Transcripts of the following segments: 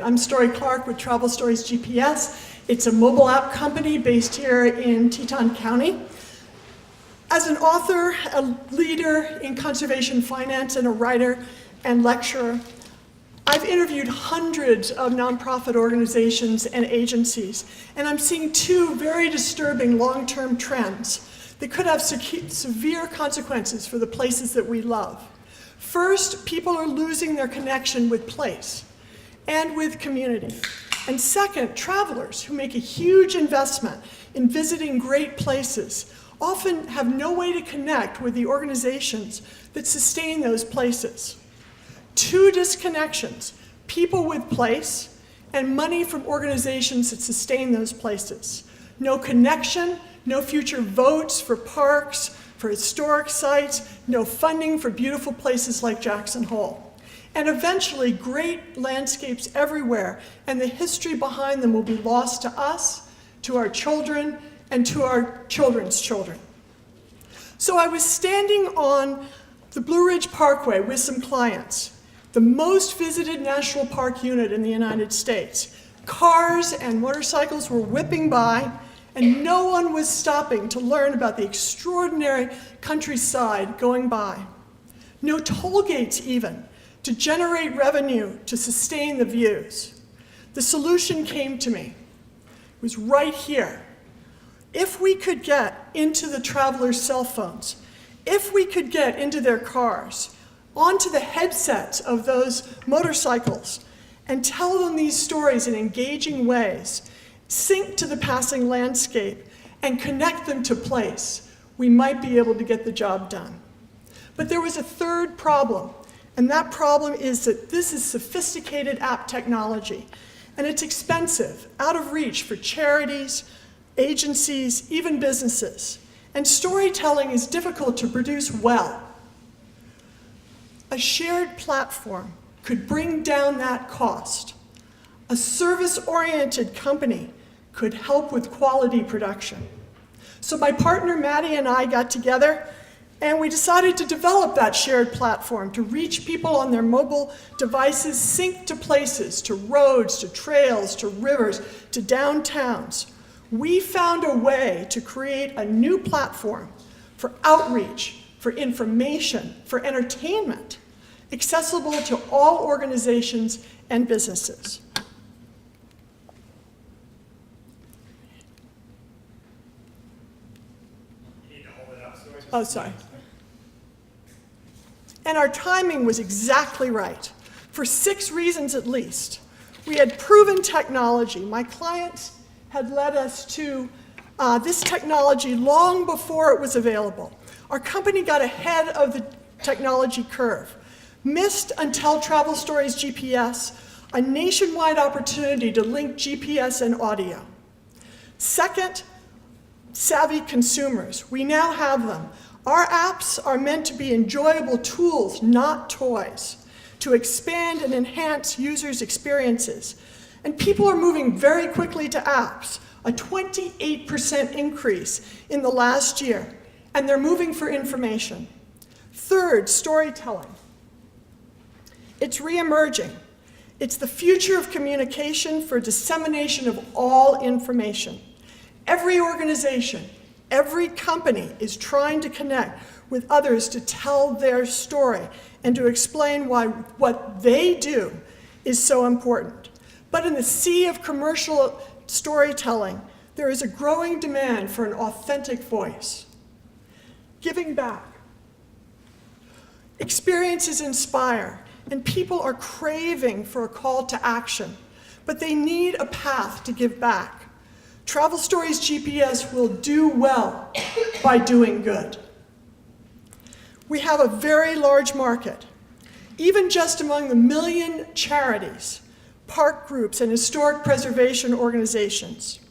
I'm Story Clark with TravelStorysGPS. It's a mobile app company based here in Teton County. As an author, a leader in conservation finance, and a writer and lecturer, I've interviewed hundreds of nonprofit organizations and agencies, and I'm seeing two very disturbing long-term trends that could have severe consequences for the places that we love. First, people are losing their connection with place and with community. And second, travelers who make a huge investment in visiting great places often have no way to connect with the organizations that sustain those places. Two disconnections: people with place and money from organizations that sustain those places. No connection, no future votes for parks, for historic sites, no funding for beautiful places like Jackson Hole. And eventually, great landscapes everywhere and the history behind them will be lost to us, to our children, and to our children's children. So I was standing on the Blue Ridge Parkway with some clients, the most visited national park unit in the United States. Cars and motorcycles were whipping by, and no one was stopping to learn about the extraordinary countryside going by. No toll gates even, to generate revenue to sustain the views. The solution came to me. It was right here. If we could get into the travelers' cell phones, if we could get into their cars, onto the headsets of those motorcycles, and tell them these stories in engaging ways, sync to the passing landscape, and connect them to place, we might be able to get the job done. But there was a third problem, and that problem is that this is sophisticated app technology, and it's expensive, out of reach for charities, agencies, even businesses. And storytelling is difficult to produce well. A shared platform could bring down that cost. A service-oriented company could help with quality production. So my partner Maddie and I got together and we decided to develop that shared platform to reach people on their mobile devices, sync to places, to roads, to trails, to rivers, to downtowns. We found a way to create a new platform for outreach, for information, for entertainment, accessible to all organizations and businesses. Oh, sorry. And our timing was exactly right, for 6 reasons at least. We had proven technology. My clients had led us to this technology long before it was available. Our company got ahead of the technology curve, missed until TravelStorysGPS, a nationwide opportunity to link GPS and audio. Second, savvy consumers. We now have them. Our apps are meant to be enjoyable tools, not toys, to expand and enhance users' experiences. And people are moving very quickly to apps, a 28% increase in the last year, and they're moving for information. Third, storytelling. It's re-emerging. It's the future of communication for dissemination of all information. Every organization, every company is trying to connect with others to tell their story and to explain why what they do is so important. But in the sea of commercial storytelling, there is a growing demand for an authentic voice. Giving back. Experiences inspire, and people are craving for a call to action, but they need a path to give back. TravelStorysGPS will do well by doing good. We have a very large market, even just among the 1 million charities, park groups, and historic preservation organizations.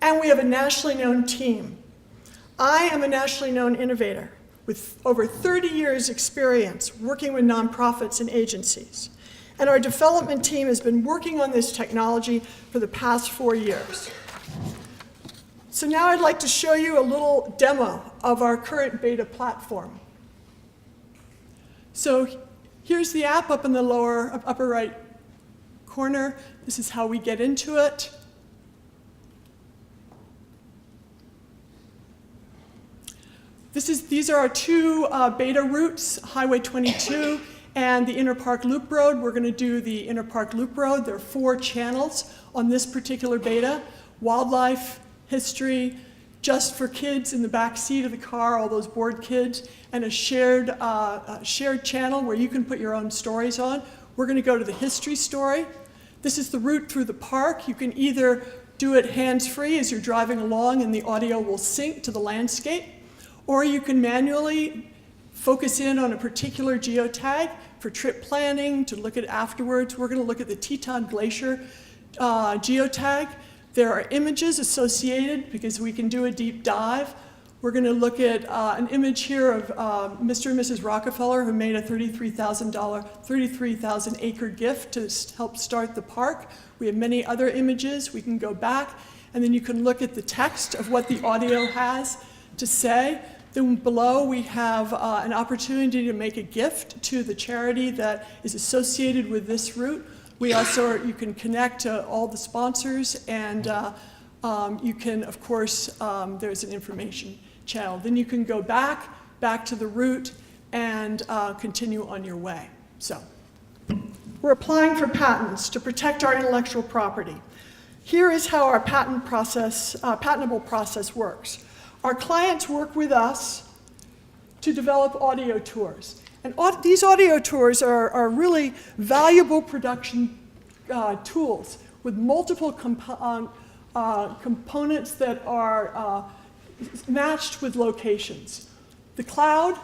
And we have a nationally known team. I am a nationally known innovator with over 30 years experience working with nonprofits and agencies. And our development team has been working on this technology for the past 4 years. So now I'd like to show you a little demo of our current beta platform. So here's the app up in the upper right corner. This is how we get into it. These are our two beta routes, Highway 22 and the Inner Park Loop Road. We're going to do the Inner Park Loop Road. There are 4 channels on this particular beta: wildlife, history, just for kids in the back seat of the car, all those bored kids, and a shared channel where you can put your own stories on. We're going to go to the history story. This is the route through the park. You can either do it hands-free as you're driving along and the audio will sync to the landscape, or you can manually focus in on a particular geotag for trip planning, to look at afterwards. We're going to look at the Teton Glacier geotag. There are images associated because we can do a deep dive. We're going to look at an image here of Mr. and Mrs. Rockefeller, who made a $33,000 acre gift to help start the park. We have many other images. We can go back, and then you can look at the text of what the audio has to say. Then below we have an opportunity to make a gift to the charity that is associated with this route. We also, you can connect to all the sponsors, and you can, of course, there's an information channel. Then you can go back to the route and continue on your way. So, we're applying for patents to protect our intellectual property. Here is how our patentable process works. Our clients work with us to develop audio tours. And these audio tours are really valuable production tools with multiple components that are matched with locations. The cloud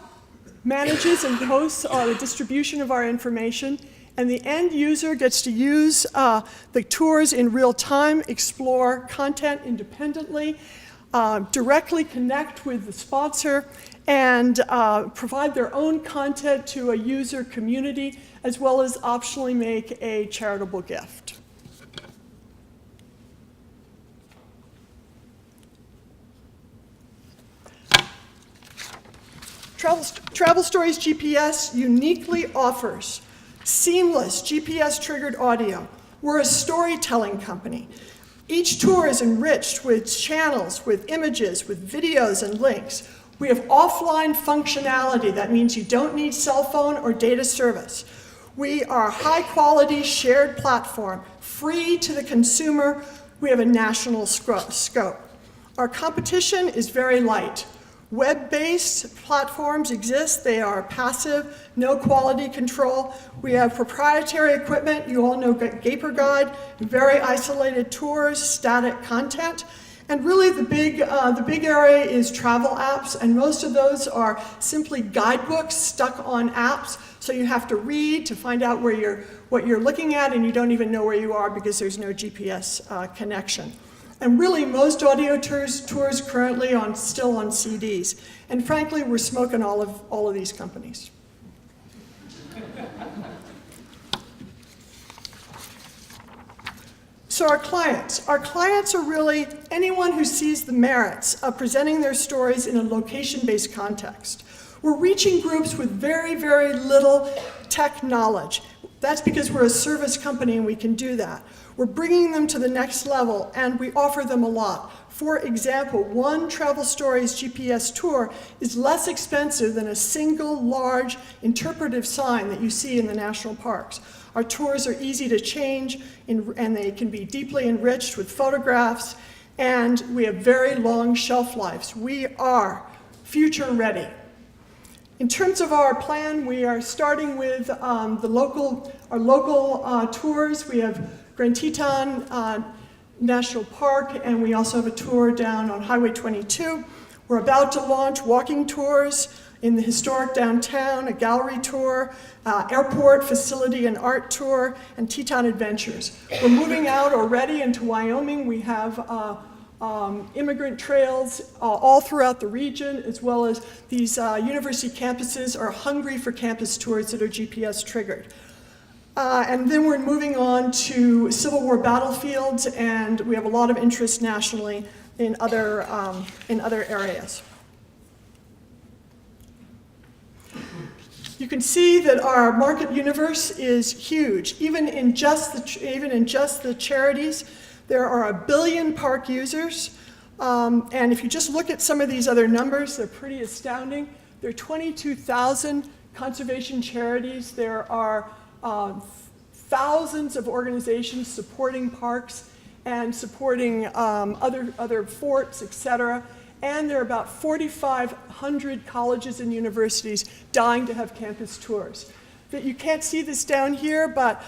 manages and hosts the distribution of our information, and the end user gets to use the tours in real time, explore content independently, directly connect with the sponsor, and provide their own content to a user community, as well as optionally make a charitable gift. Travel Stories GPS uniquely offers seamless GPS-triggered audio. We're a storytelling company. Each tour is enriched with channels, with images, with videos and links. We have offline functionality. That means you don't need cell phone or data service. We are a high-quality shared platform, free to the consumer. We have a national scope. Our competition is very light. Web-based platforms exist. They are passive, no quality control. We have proprietary equipment. You all know Gaper Guide, very isolated tours, static content. And really the big area is travel apps, and most of those are simply guidebooks stuck on apps. So you have to read to find out what you're looking at, and you don't even know where you are because there's no GPS connection. And really, most audio tours currently still on CDs. And frankly, we're smoking all of these companies. So our clients are really anyone who sees the merits of presenting their stories in a location-based context. We're reaching groups with very, very little tech knowledge. That's because we're a service company and we can do that. We're bringing them to the next level, and we offer them a lot. For example, one Travel Stories GPS tour is less expensive than a single large interpretive sign that you see in the national parks. Our tours are easy to change, and they can be deeply enriched with photographs, and we have very long shelf lives. We are future ready. In terms of our plan, we are starting with our local tours. We have Grand Teton National Park, and we also have a tour down on Highway 22. We're about to launch walking tours in the historic downtown, a gallery tour, airport facility and art tour, and Teton Adventures. We're moving out already into Wyoming. We have immigrant trails all throughout the region, as well as these university campuses are hungry for campus tours that are GPS triggered. And then we're moving on to Civil War battlefields, and we have a lot of interest nationally in other areas. You can see that our market universe is huge. Even in just the charities, there are 1 billion park users. And if you just look at some of these other numbers, they're pretty astounding. There are 22,000 conservation charities. There are thousands of organizations supporting parks and supporting other forts, etc. And there are about 4,500 colleges and universities dying to have campus tours. You can't see this down here, but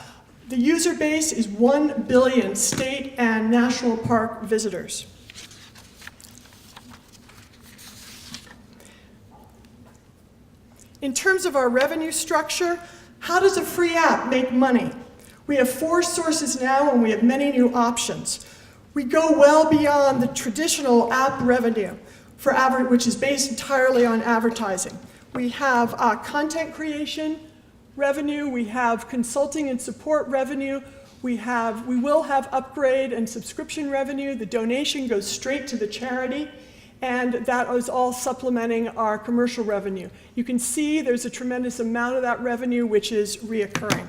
the user base is 1 billion state and national park visitors. In terms of our revenue structure, how does a free app make money? We have 4 sources now, and we have many new options. We go well beyond the traditional app revenue, which is based entirely on advertising. We have content creation revenue, we have consulting and support revenue, we will have upgrade and subscription revenue. The donation goes straight to the charity, and that is all supplementing our commercial revenue. You can see there's a tremendous amount of that revenue which is reoccurring.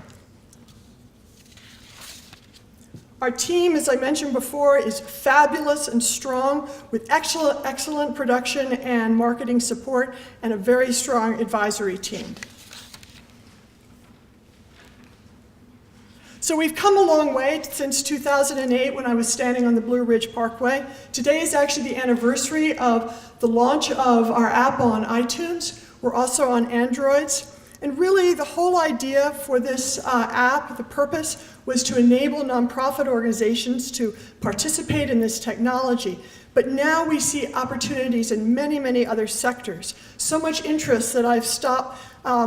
Our team, as I mentioned before, is fabulous and strong with excellent production and marketing support and a very strong advisory team. So we've come a long way since 2008 when I was standing on the Blue Ridge Parkway. Today is actually the anniversary of the launch of our app on iTunes. We're also on Androids. And really the whole idea for this app, the purpose, was to enable nonprofit organizations to participate in this technology. But now we see opportunities in many, many other sectors. So much interest that I've stopped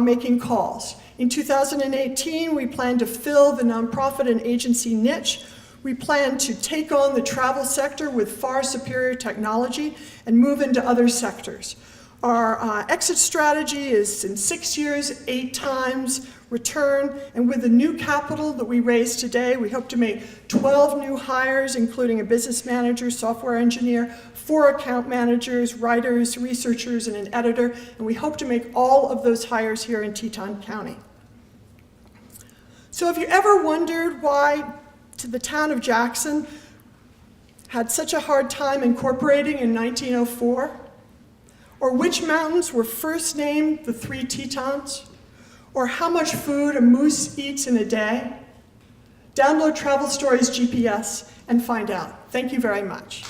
making calls. In 2018, we plan to fill the nonprofit and agency niche. We plan to take on the travel sector with far superior technology and move into other sectors. Our exit strategy is in 6 years, 8 times return, and with the new capital that we raised today, we hope to make 12 new hires, including a business manager, software engineer, 4 account managers, writers, researchers, and an editor, and we hope to make all of those hires here in Teton County. So have you ever wondered why the town of Jackson had such a hard time incorporating in 1904? Or which mountains were first named the 3 Tetons? Or how much food a moose eats in a day? Download Travel Stories GPS and find out. Thank you very much.